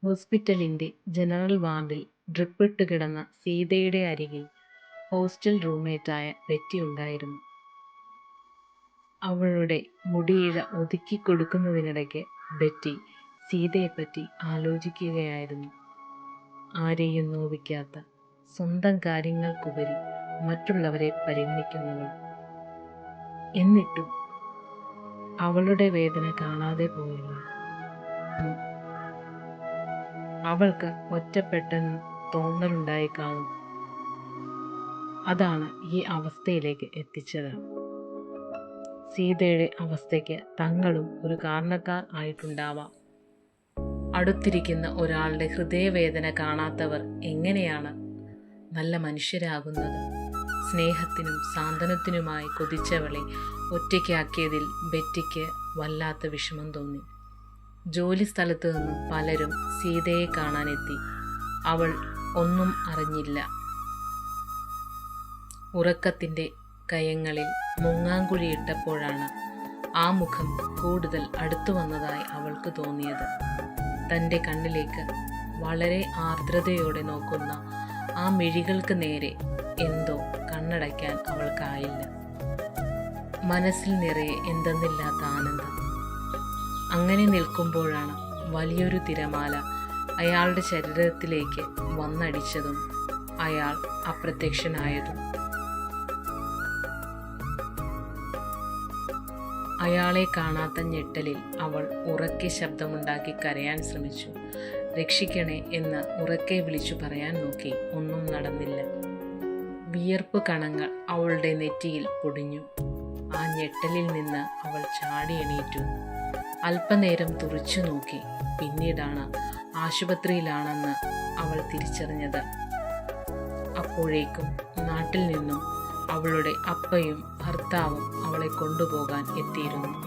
ഹോസ്പിറ്റലിന്റെ ജനറൽ വാർഡിൽ ഡ്രിപ്പിട്ട് കിടന്ന സീതയുടെ അരികിൽ ഹോസ്റ്റൽ റൂംമേറ്റായ ബെറ്റി ഉണ്ടായിരുന്നു. അവളുടെ മുടിയിഴ ഒതുക്കിക്കൊടുക്കുന്നതിനിടയ്ക്ക് ബെറ്റി സീതയെപ്പറ്റി ആലോചിക്കുകയായിരുന്നു. ആരെയും നോവിക്കാത്ത, സ്വന്തം കാര്യങ്ങൾക്കുപരി മറ്റുള്ളവരെ പരിഗണിക്കുന്നവൾ. എന്നിട്ടും അവളുടെ വേദന കാണാതെ പോയില്ല. അവൾക്ക് ഒറ്റപ്പെട്ടെന്ന് തോന്നലുണ്ടായി കാണും. അതാണ് ഈ അവസ്ഥയിലേക്ക് എത്തിച്ചത്. സീതയുടെ അവസ്ഥയ്ക്ക് തങ്ങളും ഒരു കാരണക്കാർ ആയിട്ടുണ്ടാവാം. അടുത്തിരിക്കുന്ന ഒരാളുടെ ഹൃദയവേദന കാണാത്തവർ എങ്ങനെയാണ് നല്ല മനുഷ്യരാകുന്നത്? സ്നേഹത്തിനും സാന്ത്വനത്തിനുമായി കൊതിച്ചവളെ ഒറ്റയ്ക്കാക്കിയതിൽ ബെറ്റിക്ക് വല്ലാത്ത വിഷമം തോന്നി. ജോലി സ്ഥലത്തു നിന്നും പലരും സീതയെ കാണാനെത്തി. അവൾ ഒന്നും അറിഞ്ഞില്ല. ഉറക്കത്തിൻ്റെ കയങ്ങളിൽ മുങ്ങാങ്കുഴിയിട്ടപ്പോഴാണ് ആ മുഖം കൂടുതൽ അടുത്തു വന്നതായി അവൾക്ക് തോന്നിയത്. തൻ്റെ കണ്ണിലേക്ക് വളരെ ആർദ്രതയോടെ നോക്കുന്ന ആ മിഴികൾക്ക് നേരെ എന്തോ കണ്ണടയ്ക്കാൻ അവൾക്കായില്ല. മനസ്സിൽ നിറയെ എന്തെന്നില്ലാത്ത ആനന്ദം. അങ്ങനെ നിൽക്കുമ്പോഴാണ് വലിയൊരു തിരമാല അയാളുടെ ശരീരത്തിലേക്ക് വന്നടിച്ചതും അയാൾ അപ്രത്യക്ഷനായതും. അയാളെ കാണാത്ത ഞെട്ടലിൽ അവൾ ഉറക്കെ ശബ്ദമുണ്ടാക്കി കരയാൻ ശ്രമിച്ചു. രക്ഷിക്കണേ എന്ന് ഉറക്കെ വിളിച്ചു പറയാൻ നോക്കി. ഒന്നും നടന്നില്ല. വിയർപ്പ് കണങ്ങൾ അവളുടെ നെറ്റിയിൽ പൊടിഞ്ഞു. ആ ഞെട്ടലിൽ നിന്ന് അവൾ ചാടി എണീറ്റു. അല്പനേരം തുറിച്ചു നോക്കി. പിന്നീടാണ് ആശുപത്രിയിലാണെന്ന് അവൾ തിരിച്ചറിഞ്ഞത്. അപ്പോഴേക്കും നാട്ടിൽ നിന്നും അവളുടെ അപ്പയും ഭർത്താവും അവളെ കൊണ്ടുപോകാൻ എത്തിയിരുന്നു.